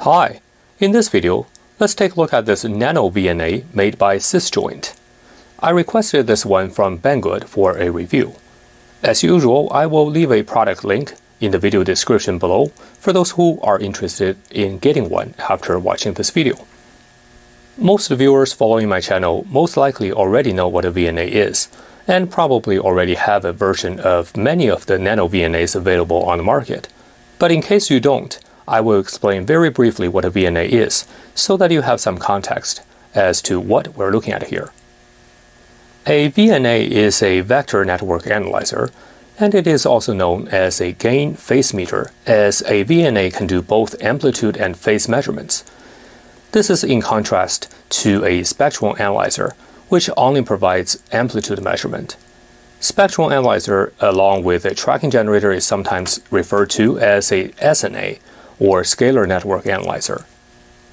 Hi, in this video, let's take a look at this NanoVNA made by SysJoint. I requested this one from Banggood for a review. As usual, I will leave a product link in the video description below for those who are interested in getting one after watching this video. Most viewers following my channel most likely already know what a VNA is, and probably already have a version of many of the NanoVNAs available on the market. But in case you don't, I will explain very briefly what a VNA is, so that you have some context as to what we're looking at here. A VNA is a vector network analyzer, and it is also known as a gain phase meter, as a VNA can do both amplitude and phase measurements. This is in contrast to a spectral analyzer, which only provides amplitude measurement. Spectral analyzer, along with a tracking generator, is sometimes referred to as a SNA, or scalar network analyzer.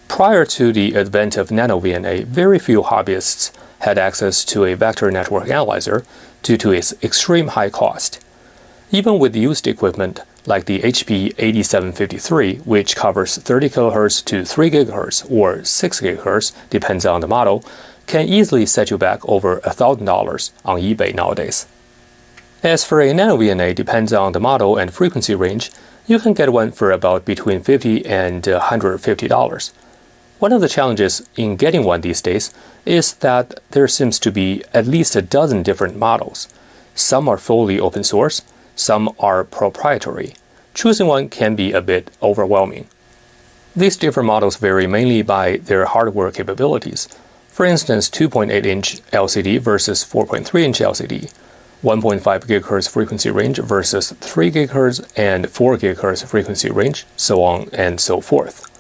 Prior to the advent of NanoVNA, very few hobbyists had access to a vector network analyzer due to its extreme high cost. Even with used equipment like the HP8753, which covers 30 kHz to 3 GHz or 6 GHz, depends on the model, can easily set you back over $1,000 on eBay nowadays. As for a NanoVNA, depends on the model and frequency range, you can get one for about between $50 and $150. One of the challenges in getting one these days is that there seems to be at least a dozen different models. Some are fully open source, some are proprietary. Choosing one can be a bit overwhelming. These different models vary mainly by their hardware capabilities. For instance, 2.8-inch LCD versus 4.3-inch LCD, 1.5 GHz frequency range versus 3 GHz and 4 GHz frequency range, so on and so forth.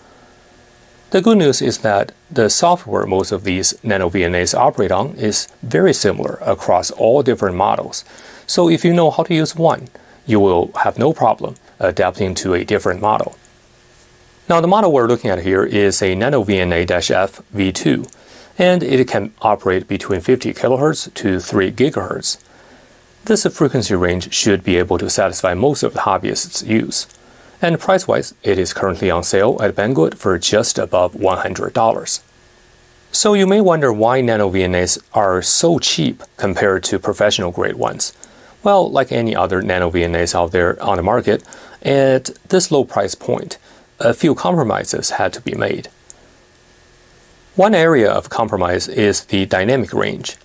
The good news is that the software most of these NanoVNAs operate on is very similar across all different models, so if you know how to use one, you will have no problem adapting to a different model. Now, the model we're looking at here is a NanoVNA-F V2, and it can operate between 50 kHz to 3 GHz. This frequency range should be able to satisfy most of the hobbyists' use. And price-wise, it is currently on sale at Banggood for just above $100. So you may wonder why NanoVNAs are so cheap compared to professional-grade ones. Well, like any other NanoVNAs out there on the market, at this low price point, a few compromises had to be made. One area of compromise is the dynamic range.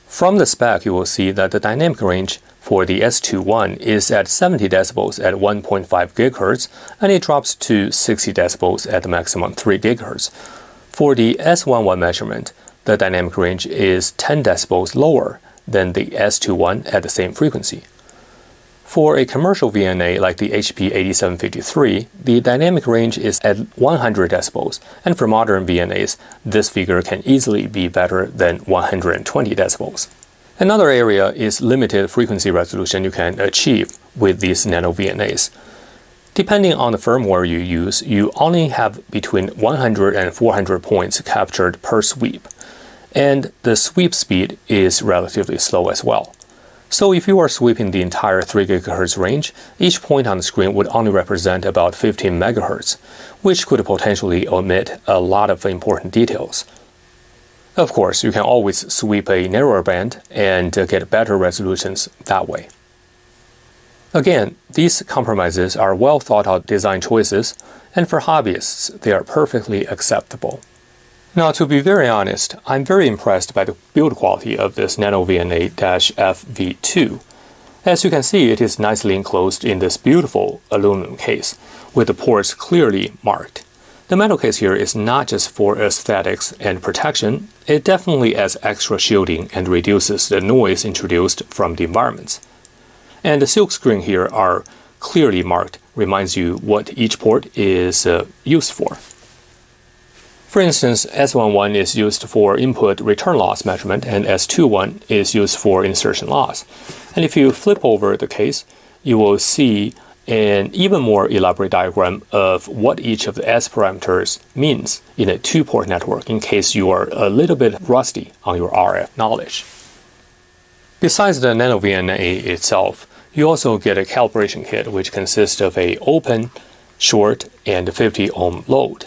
From the spec, you will see that the dynamic range for the S21 is at 70 decibels at 1.5 GHz, and it drops to 60 decibels at the maximum 3 GHz. For the S11 measurement, the dynamic range is 10 decibels lower than the S21 at the same frequency. For a commercial VNA like the HP8753, the dynamic range is at 100 decibels, and for modern VNAs, this figure can easily be better than 120 decibels. Another area is limited frequency resolution you can achieve with these NanoVNAs. Depending on the firmware you use, you only have between 100 and 400 points captured per sweep, and the sweep speed is relatively slow as well. So if you are sweeping the entire 3 GHz range, each point on the screen would only represent about 15 MHz, which could potentially omit a lot of important details. Of course, you can always sweep a narrower band and get better resolutions that way. Again, these compromises are well thought out design choices, and for hobbyists, they are perfectly acceptable. Now, to be very honest, I'm very impressed by the build quality of this NanoVNA-F V2. As you can see, it is nicely enclosed in this beautiful aluminum case, with the ports clearly marked. The metal case here is not just for aesthetics and protection, it definitely adds extra shielding and reduces the noise introduced from the environments. And the silk screen here are clearly marked, reminds you what each port is used for. For instance, S11 is used for input return loss measurement, and S21 is used for insertion loss. And if you flip over the case, you will see an even more elaborate diagram of what each of the S parameters means in a two-port network, in case you are a little bit rusty on your RF knowledge. Besides the NanoVNA itself, you also get a calibration kit which consists of an open, short, and 50 ohm load.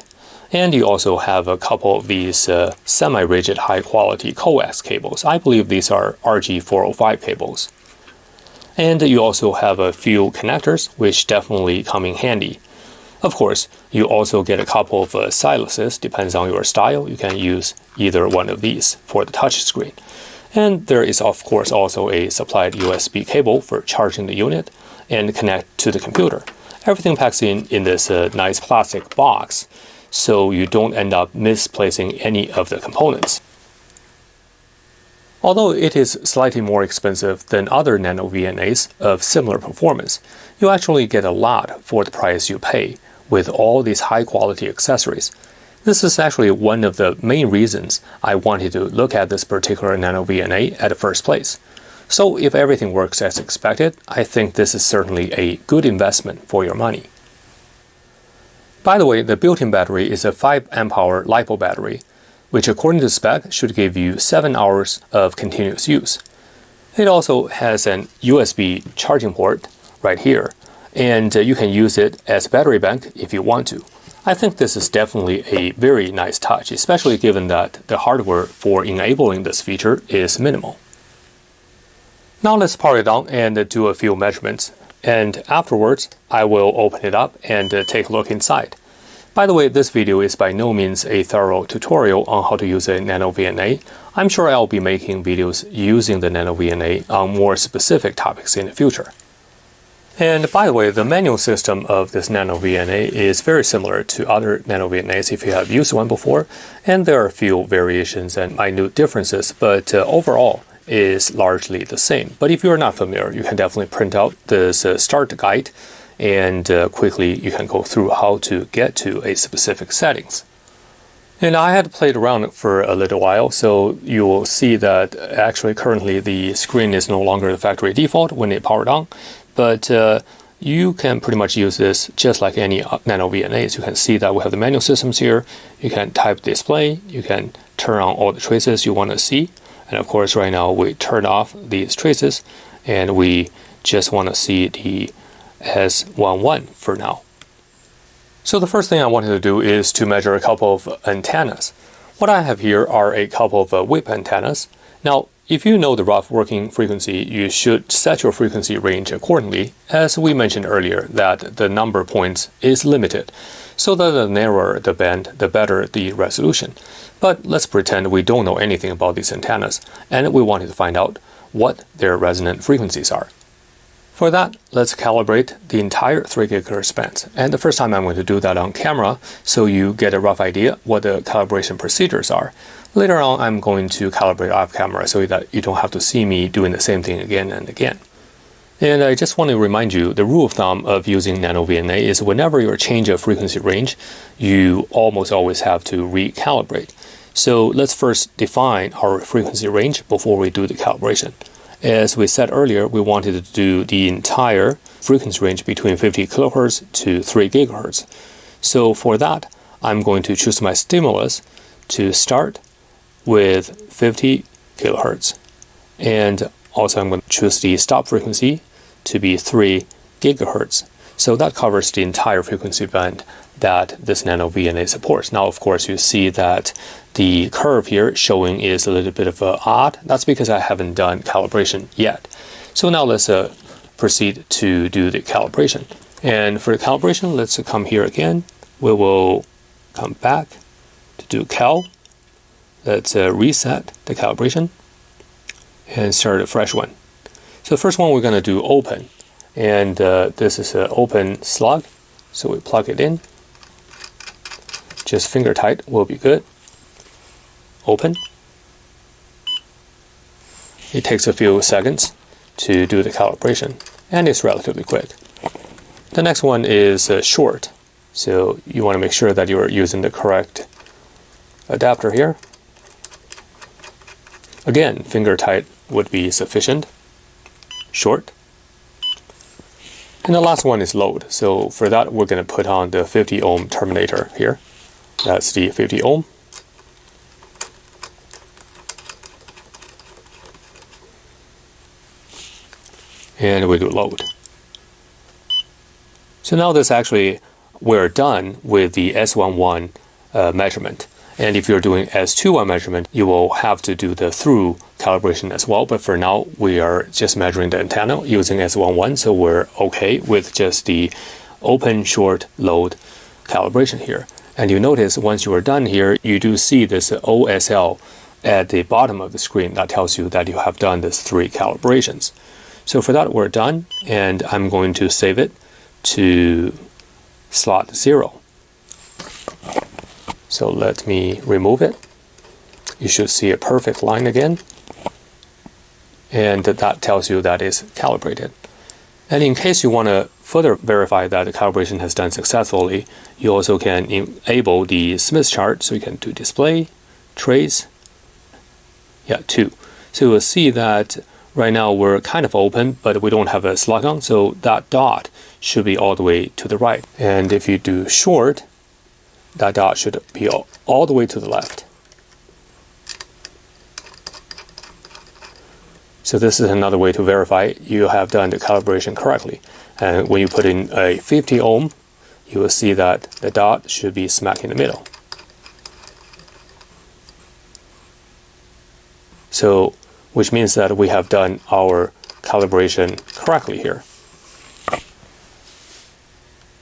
And you also have a couple of these semi-rigid high-quality coax cables. I believe these are RG405 cables. And you also have a few connectors, which definitely come in handy. Of course, you also get a couple of styluses. Depends on your style. You can use either one of these for the touch screen. And there is, of course, also a supplied USB cable for charging the unit and connect to the computer. Everything packs in this nice plastic box, so you don't end up misplacing any of the components. Although it is slightly more expensive than other NanoVNAs of similar performance, you actually get a lot for the price you pay with all these high-quality accessories. This is actually one of the main reasons I wanted to look at this particular NanoVNA at the first place. So if everything works as expected, I think this is certainly a good investment for your money. By the way, the built-in battery is a 5 amp-hour LiPo battery, which according to spec should give you 7 hours of continuous use. It also has an USB charging port right here, and you can use it as a battery bank if you want to. I think this is definitely a very nice touch, especially given that the hardware for enabling this feature is minimal. Now let's power it on and do a few measurements, and afterwards I will open it up and take a look inside. By the way, this video is by no means a thorough tutorial on how to use a NanoVNA. I'm sure I'll be making videos using the NanoVNA on more specific topics in the future. And by the way, the manual system of this NanoVNA is very similar to other NanoVNAs if you have used one before, and there are a few variations and minute differences, but overall is largely the same. But if you're not familiar, you can definitely print out this start guide, and quickly you can go through how to get to a specific settings. And I had played around for a little while, so you will see that actually currently the screen is no longer the factory default when it powered on, but you can pretty much use this just like any NanoVNAs. You can see that we have the manual systems here. You can type display, you can turn on all the traces you want to see, and of course right now we turn off these traces and we just want to see the S11 for now. So the first thing I wanted to do is to measure a couple of antennas. What I have here are a couple of whip antennas. Now, if you know the rough working frequency, you should set your frequency range accordingly, as we mentioned earlier that the number of points is limited, so that the narrower the band, the better the resolution. But let's pretend we don't know anything about these antennas, and we wanted to find out what their resonant frequencies are. For that, let's calibrate the entire 3 GHz band. And the first time I'm going to do that on camera, so you get a rough idea what the calibration procedures are. Later on, I'm going to calibrate off camera so that you don't have to see me doing the same thing again and again. And I just want to remind you, the rule of thumb of using NanoVNA is whenever you change a frequency range, you almost always have to recalibrate. So let's first define our frequency range before we do the calibration. As we said earlier, we wanted to do the entire frequency range between 50 kHz to 3 GHz. So for that, I'm going to choose my stimulus to start with 50 kHz. And also I'm going to choose the stop frequency to be 3 GHz. So that covers the entire frequency band that this NanoVNA supports. Now, of course, you see that the curve here showing is a little bit of odd. That's because I haven't done calibration yet. So now let's proceed to do the calibration. And for the calibration, let's come here again. We will come back to do cal. Let's reset the calibration and start a fresh one. So the first one we're going to do open. And this is an open slug. So we plug it in. Just finger tight will be good. Open. It takes a few seconds to do the calibration, and it's relatively quick. The next one is short, so you want to make sure that you're using the correct adapter here. Again, finger tight would be sufficient. Short. And the last one is load. So for that, we're going to put on the 50 ohm terminator here. That's the 50 ohm. And we do load. So now this actually, we're done with the S11 measurement. And if you're doing S21 measurement, you will have to do the through calibration as well. But for now, we are just measuring the antenna using S11, so we're okay with just the open short load calibration here. And you notice once you are done here, you do see this OSL at the bottom of the screen. That tells you that you have done this 3 calibrations. So for that, we're done, and I'm going to save it to slot 0. So let me remove it. You should see a perfect line again. And that tells you that it's calibrated. And in case you want to further verify that the calibration has done successfully, you also can enable the Smith chart. So you can do display, trace, 2. So you'll see that right now we're kind of open, but we don't have a slot on. So that dot should be all the way to the right. And if you do short, that dot should be all the way to the left. So this is another way to verify you have done the calibration correctly. And when you put in a 50 ohm, you will see that the dot should be smack in the middle. So, which means that we have done our calibration correctly here.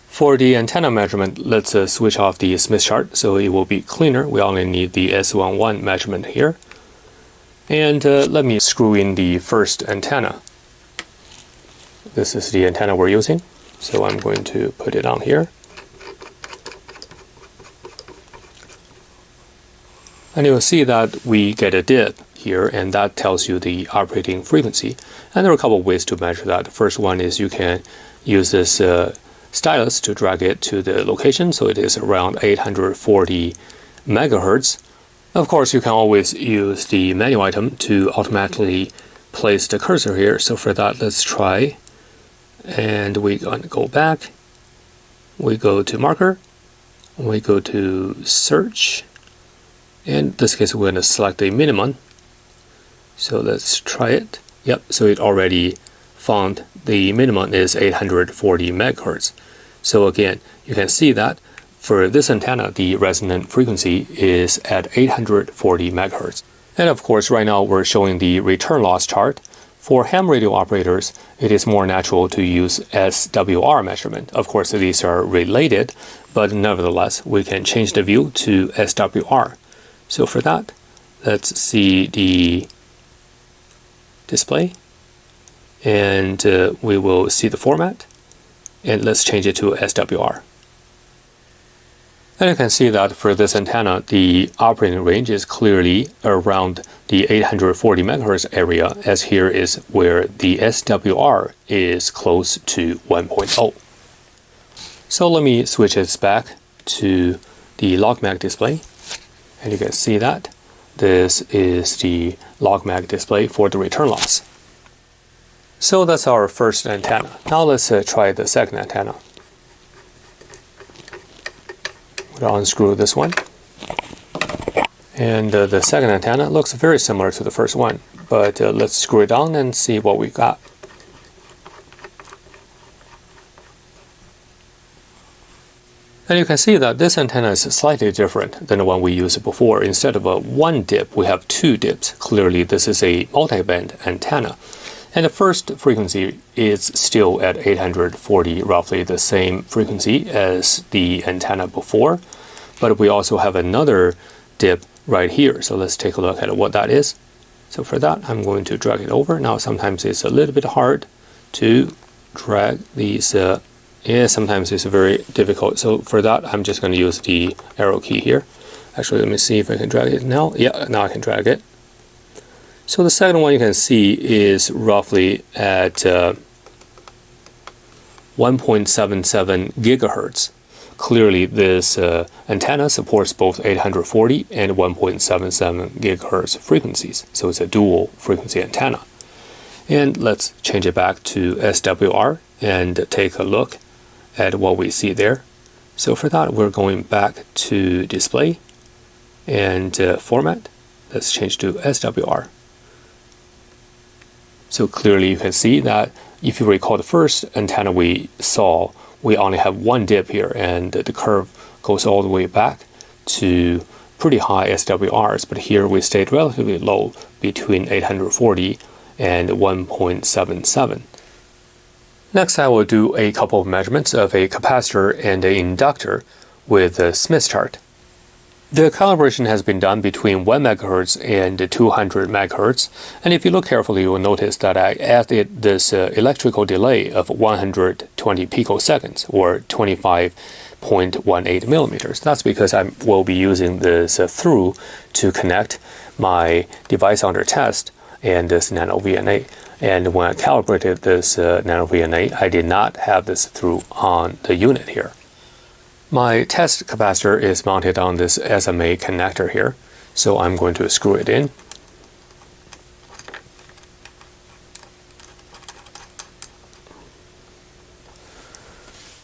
For the antenna measurement, let's switch off the Smith chart so it will be cleaner. We only need the S11 measurement here. And let me screw in the first antenna. This is the antenna we're using. So I'm going to put it on here. And you'll see that we get a dip here, and that tells you the operating frequency. And there are a couple of ways to measure that. The first one is you can use this stylus to drag it to the location, so it is around 840 megahertz. Of course, you can always use the menu item to automatically place the cursor here. So for that, let's try. And we're going to go back. We go to marker. We go to search. In this case, we're going to select the minimum. So let's try it. Yep, so it already found the minimum is 840 megahertz. So again, you can see that for this antenna, the resonant frequency is at 840 megahertz. And of course, right now we're showing the return loss chart. For ham radio operators, it is more natural to use SWR measurement. Of course, these are related, but nevertheless, we can change the view to SWR. So for that, let's see the display, and we will see the format, and let's change it to SWR. And you can see that for this antenna, the operating range is clearly around the 840 megahertz area, as here is where the SWR is close to 1.0. So let me switch this back to the log mag display, and you can see that this is the log mag display for the return loss. So that's our first antenna. Now let's try the second antenna. We'll unscrew this one. And the second antenna looks very similar to the first one, but let's screw it down and see what we got. And you can see that this antenna is slightly different than the one we used before. Instead of a one dip, we have 2 dips. Clearly, this is a multi-band antenna. And the first frequency is still at 840, roughly the same frequency as the antenna before. But we also have another dip right here. So let's take a look at what that is. So for that, I'm going to drag it over. Now, sometimes it's a little bit hard to drag these. Sometimes it's very difficult. So for that, I'm just going to use the arrow key here. Actually, let me see if I can drag it now. Yeah, now I can drag it. So the second one you can see is roughly at 1.77 gigahertz. Clearly, this antenna supports both 840 and 1.77 gigahertz frequencies. So it's a dual frequency antenna. And let's change it back to SWR and take a look at what we see there. So for that, we're going back to display and format. Let's change to SWR. So clearly you can see that if you recall the first antenna we saw, we only have one dip here, and the curve goes all the way back to pretty high SWRs, but here we stayed relatively low between 840 and 1.77. Next, I will do a couple of measurements of a capacitor and an inductor with the Smith chart. The calibration has been done between 1 MHz and 200 MHz, and if you look carefully, you will notice that I added this electrical delay of 120 picoseconds, or 25.18 millimeters. That's because I will be using this through to connect my device under test and this NanoVNA. And when I calibrated this NanoVNA, I did not have this through on the unit here. My test capacitor is mounted on this SMA connector here, so I'm going to screw it in.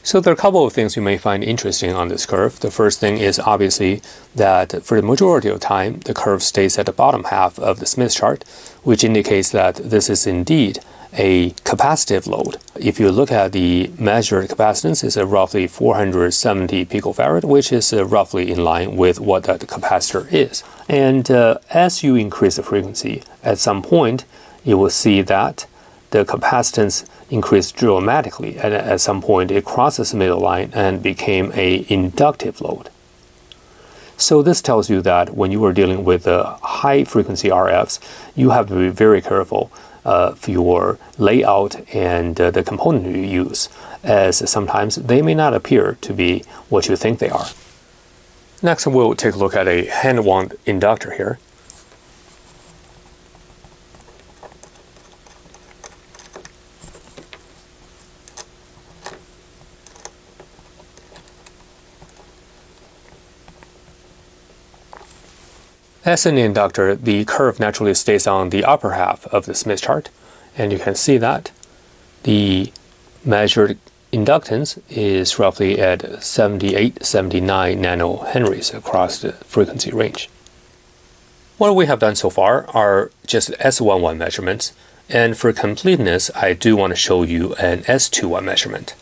So there are a couple of things you may find interesting on this curve. The first thing is obviously that for the majority of time, the curve stays at the bottom half of the Smith chart, which indicates that this is indeed a capacitive load. If you look at the measured capacitance, it's roughly 470 picofarad, which is roughly in line with what that capacitor is. And as you increase the frequency, at some point, you will see that the capacitance increased dramatically, and at some point it crosses the middle line and became an inductive load. So this tells you that when you are dealing with high frequency RFs, you have to be very careful of your layout and the component you use, as sometimes they may not appear to be what you think they are. Next, we'll take a look at a hand-wound inductor here. As an inductor, the curve naturally stays on the upper half of the Smith chart, and you can see that the measured inductance is roughly at 78-79 nanohenries across the frequency range. What we have done so far are just S11 measurements, and for completeness, I do want to show you an S21 measurement.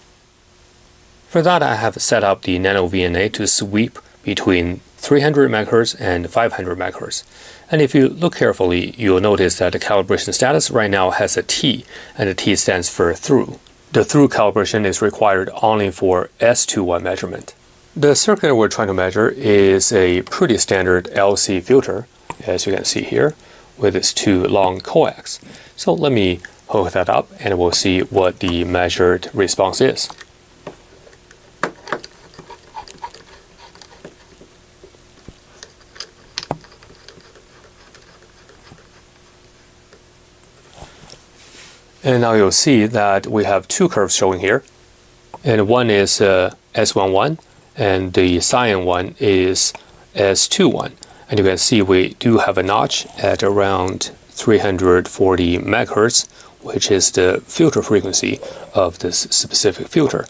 For that, I have set up the NanoVNA to sweep between 300 MHz and 500 MHz. And if you look carefully, you'll notice that the calibration status right now has a T, and the T stands for through. The through calibration is required only for S21 measurement. The circuit we're trying to measure is a pretty standard LC filter, as you can see here, with its two long coax. So let me hook that up and we'll see what the measured response is. And now you'll see that we have two curves showing here, and one is S11 and the cyan one is S21, and you can see we do have a notch at around 340 MHz, which is the filter frequency of this specific filter,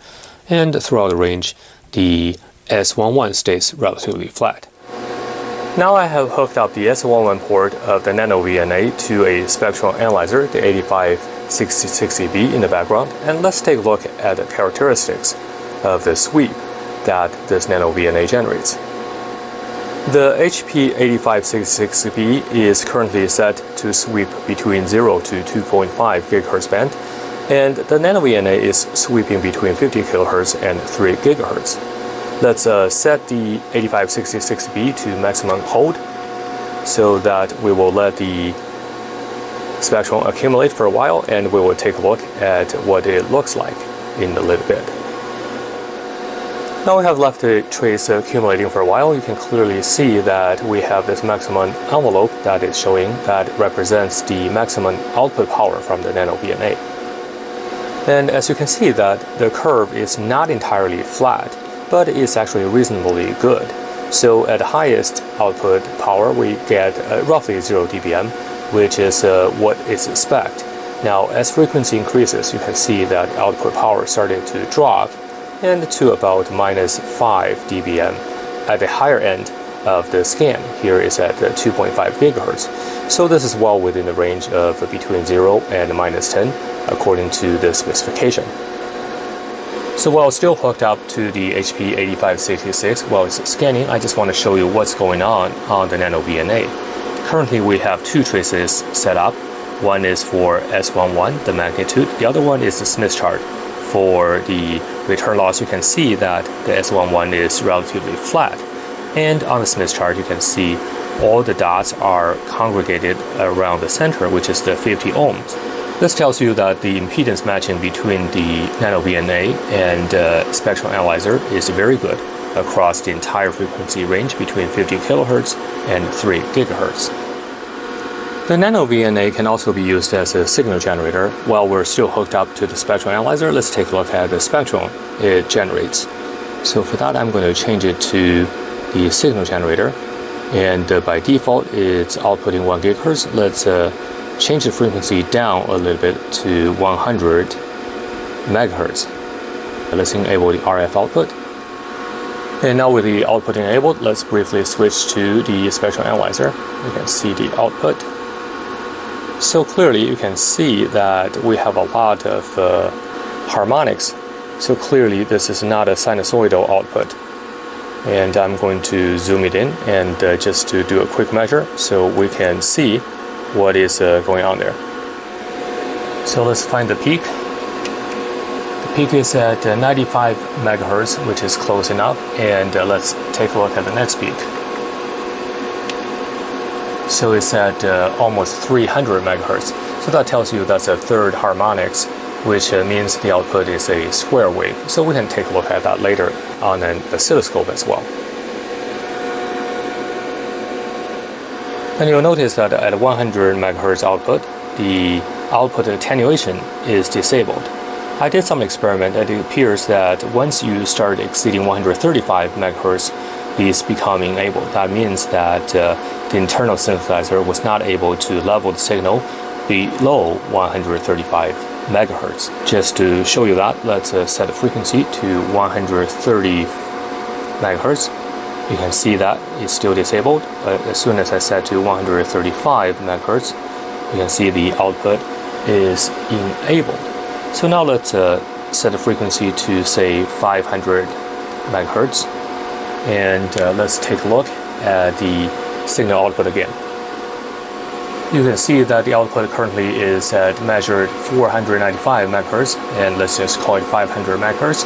and throughout the range the S11 stays relatively flat. Now I have hooked up the S11 port of the NanoVNA to a spectral analyzer, the 8560B in the background, and let's take a look at the characteristics of the sweep that this NanoVNA generates. The HP8566B is currently set to sweep between 0 to 2.5 GHz band, and the NanoVNA is sweeping between 50 kHz and 3 GHz. Let's set the 8566B to maximum hold so that we will let the spectrum accumulate for a while, and we will take a look at what it looks like in a little bit. Now we have left the trace accumulating for a while. You can clearly see that we have this maximum envelope that is showing that represents the maximum output power from the NanoVNA. And as you can see that the curve is not entirely flat, but it's actually reasonably good. So at the highest output power, we get roughly 0 dBm, which is what is expected. Now, as frequency increases, you can see that output power started to drop and to about -5 dBm at the higher end of the scan. Here is at 2.5 GHz. So this is well within the range of between 0 and -10, according to the specification. So while still hooked up to the HP8566 while it's scanning, I just want to show you what's going on the NanoVNA. Currently we have two traces set up. One is for S11, the magnitude. The other one is the Smith chart. For the return loss, you can see that the S11 is relatively flat. And on the Smith chart, you can see all the dots are congregated around the center, which is the 50 ohms. This tells you that the impedance matching between the NanoVNA and spectral analyzer is very good across the entire frequency range between 50 kilohertz and 3 gigahertz. The NanoVNA can also be used as a signal generator. While we're still hooked up to the spectral analyzer, let's take a look at the spectrum it generates. So for that, I'm going to change it to the signal generator. And by default, it's outputting 1 gigahertz. Let's change the frequency down a little bit to 100 megahertz. Let's enable the RF output. And now with the output enabled, let's briefly switch to the spectral analyzer. You can see the output. So clearly you can see that we have a lot of harmonics. So clearly this is not a sinusoidal output. And I'm going to zoom it in and just to do a quick measure so we can see what is going on there. So let's find the peak. The peak is at 95 megahertz, which is close enough. And let's take a look at the next peak. So it's at almost 300 megahertz. So that tells you that's a third harmonics, which means the output is a square wave. So we can take a look at that later on an oscilloscope as well. And you'll notice that at 100 megahertz output, the output attenuation is disabled. I did some experiment and it appears that once you start exceeding 135 megahertz, these become enabled. That means that the internal synthesizer was not able to level the signal below 135 megahertz. Just to show you that, let's set the frequency to 130 megahertz. You can see that it's still disabled, but as soon as I set to 135 megahertz, you can see the output is enabled. So now let's set the frequency to say 500 megahertz, and let's take a look at the signal output again. You can see that the output currently is at measured 495 megahertz, and let's just call it 500 megahertz.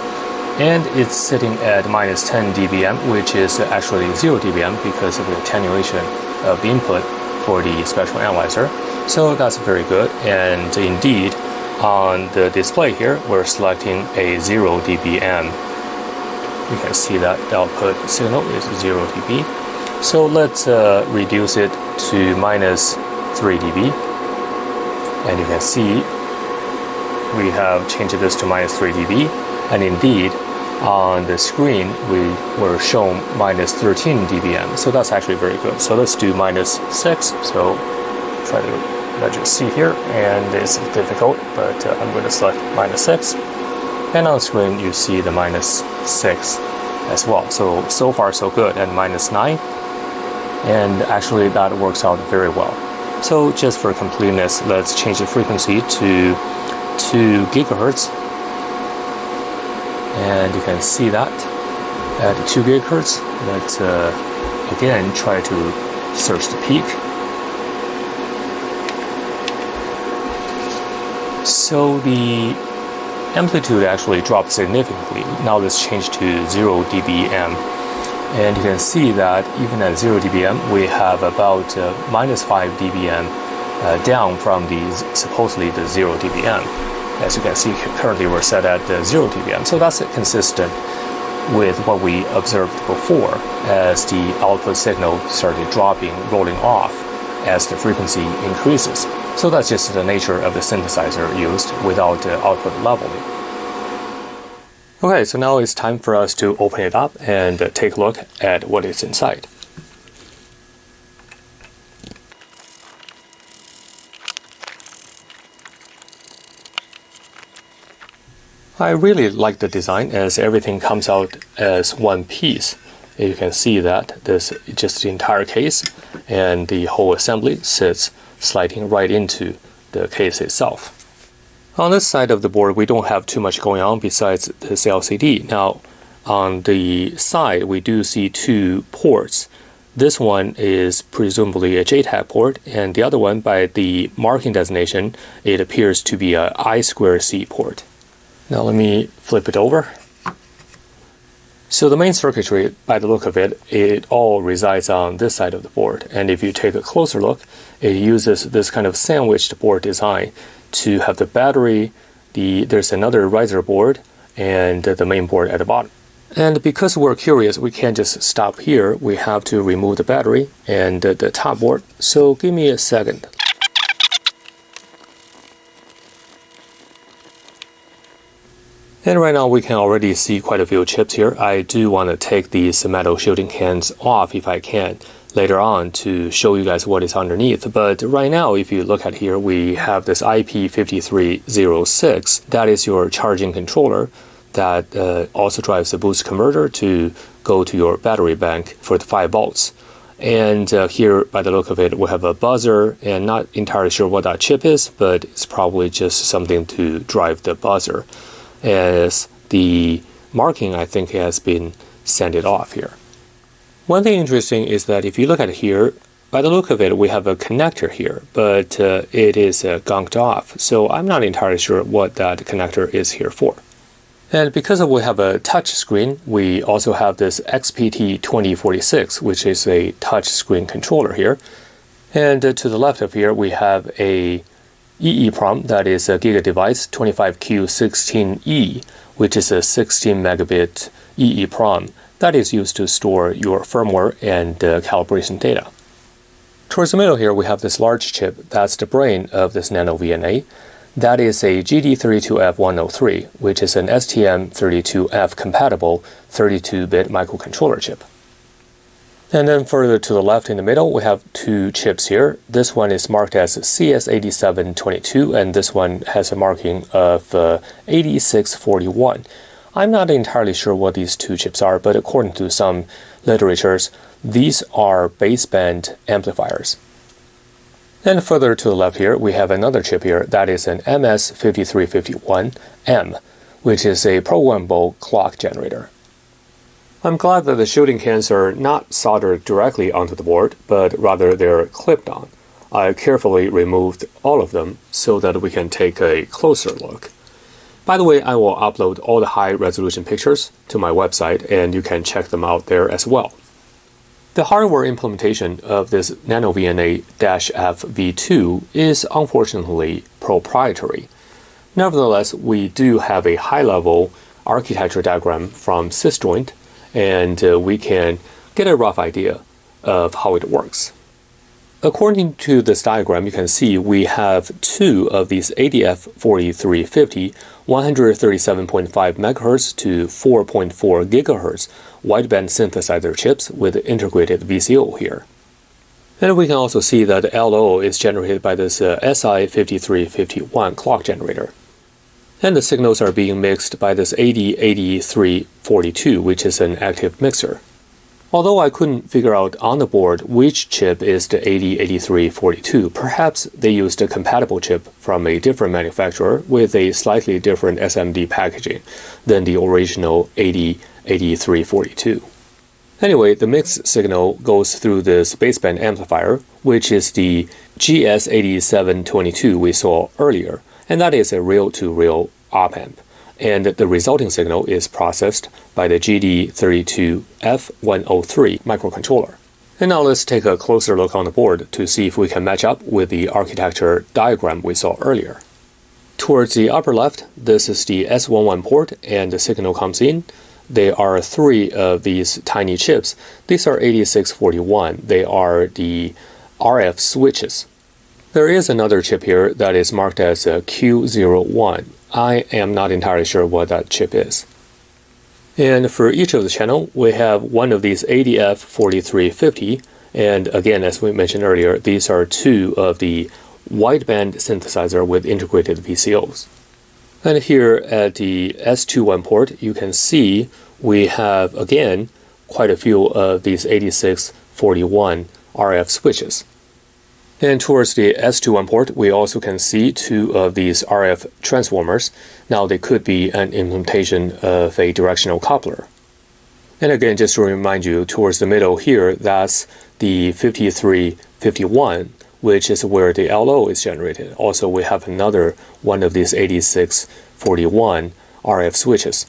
And it's sitting at minus 10 dBm, which is actually 0 dBm because of the attenuation of the input for the spectral analyzer. So that's very good. And indeed, on the display here, we're selecting a 0 dBm. You can see that the output signal is 0 dB. So let's reduce it to minus 3 dB. And you can see we have changed this to minus 3 dB. And indeed, on the screen, we were shown minus 13 dBm. So that's actually very good. So let's do minus 6. So try to measure C here. And it's difficult, but I'm going to select minus 6. And on the screen, you see the minus 6 as well. So far, so good. And minus 9. And actually, that works out very well. So just for completeness, let's change the frequency to 2 gigahertz. And you can see that at 2 gigahertz. Let's again try to search the peak. So the amplitude actually dropped significantly. Now let's change to 0 dBm. And you can see that even at 0 dBm, we have about minus 5 dBm down from supposedly the 0 dBm. As you can see, currently we're set at 0 dBm. So that's consistent with what we observed before as the output signal started dropping, rolling off as the frequency increases. So that's just the nature of the synthesizer used without output leveling. Okay, so now it's time for us to open it up and take a look at what is inside. I really like the design as everything comes out as one piece. You can see that this is just the entire case and the whole assembly sits sliding right into the case itself. On this side of the board, we don't have too much going on besides this LCD. Now, on the side, we do see two ports. This one is presumably a JTAG port, and the other one, by the marking designation, it appears to be a I2C port. Now let me flip it over. So the main circuitry, by the look of it, it all resides on this side of the board. And if you take a closer look, it uses this kind of sandwiched board design to have the battery, there's another riser board, and the main board at the bottom. And because we're curious, we can't just stop here. We have to remove the battery and the top board. So give me a second. And right now we can already see quite a few chips here. I do want to take these metal shielding cans off if I can later on to show you guys what is underneath. But right now, if you look at here, we have this IP5306. That is your charging controller that also drives the boost converter to go to your battery bank for the 5 volts. And here, by the look of it, we have a buzzer, and not entirely sure what that chip is, but it's probably just something to drive the buzzer, as the marking, I think, has been sanded off here. One thing interesting is that if you look at it here, by the look of it, we have a connector here, but it is gunked off, so I'm not entirely sure what that connector is here for. And because we have a touch screen, we also have this XPT2046, which is a touch screen controller here. And to the left of here, we have a EEPROM, that is a GigaDevice 25Q16E, which is a 16 megabit EEPROM that is used to store your firmware and calibration data. Towards the middle here, we have this large chip. That's the brain of this NanoVNA. That is a GD32F103, which is an STM32F compatible 32-bit microcontroller chip. And then further to the left in the middle, we have two chips here. This one is marked as CS8722, and this one has a marking of 8641. I'm not entirely sure what these two chips are, but according to some literatures, these are baseband amplifiers. And further to the left here, we have another chip here that is an MS5351M, which is a programmable clock generator. I'm glad that the shielding cans are not soldered directly onto the board, but rather they're clipped on. I carefully removed all of them so that we can take a closer look. By the way, I will upload all the high-resolution pictures to my website, and you can check them out there as well. The hardware implementation of this NanoVNA-F v2 is unfortunately proprietary. Nevertheless, we do have a high-level architecture diagram from SysJoint, and we can get a rough idea of how it works. According to this diagram, you can see we have two of these ADF4350 137.5 MHz to 4.4 GHz wideband synthesizer chips with integrated VCO here. And we can also see that LO is generated by this SI5351 clock generator. And the signals are being mixed by this AD8342, which is an active mixer. Although I couldn't figure out on the board which chip is the AD8342, perhaps they used a compatible chip from a different manufacturer with a slightly different SMD packaging than the original AD8342. Anyway, the mixed signal goes through this baseband amplifier, which is the GS8722 we saw earlier, and that is a reel-to-reel op-amp. And the resulting signal is processed by the GD32F103 microcontroller. And now let's take a closer look on the board to see if we can match up with the architecture diagram we saw earlier. Towards the upper left, this is the S11 port, and the signal comes in. There are three of these tiny chips. These are 8641. They are the RF switches. There is another chip here that is marked as a Q01. I am not entirely sure what that chip is. And for each of the channel, we have one of these ADF4350, and again, as we mentioned earlier, these are two of the wideband synthesizer with integrated VCOs. And here at the S21 port, you can see we have, again, quite a few of these 8641 RF switches. And towards the S21 port, we also can see two of these RF transformers. Now they could be an implementation of a directional coupler. And again, just to remind you, towards the middle here, that's the 5351, which is where the LO is generated. Also, we have another one of these 8641 RF switches.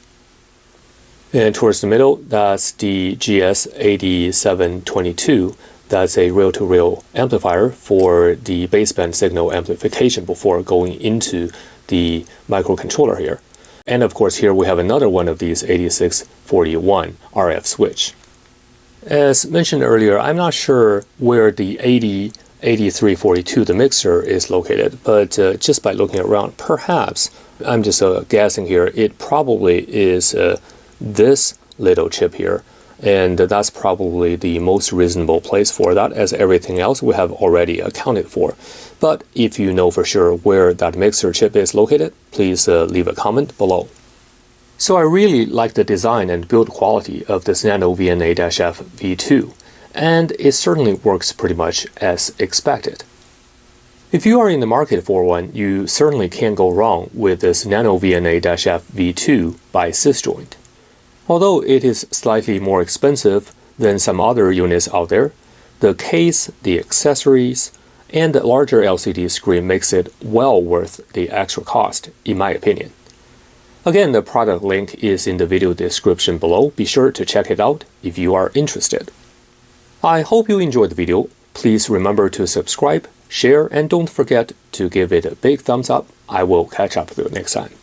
And towards the middle, that's the GS8722. That's a reel-to-reel amplifier for the baseband signal amplification before going into the microcontroller here. And of course, here we have another one of these 8641 RF switch. As mentioned earlier, I'm not sure where the 8342, the mixer, is located, but just by looking around, perhaps, I'm just guessing here, it probably is this little chip here. And that's probably the most reasonable place for that, as everything else we have already accounted for. But if you know for sure where that mixer chip is located, please leave a comment below. So I really like the design and build quality of this NanoVNA-F V2, and it certainly works pretty much as expected. If you are in the market for one, you certainly can't go wrong with this NanoVNA-F V2 by SysJoint. Although it is slightly more expensive than some other units out there, the case, the accessories, and the larger LCD screen makes it well worth the extra cost, in my opinion. Again, the product link is in the video description below. Be sure to check it out if you are interested. I hope you enjoyed the video. Please remember to subscribe, share, and don't forget to give it a big thumbs up. I will catch up with you next time.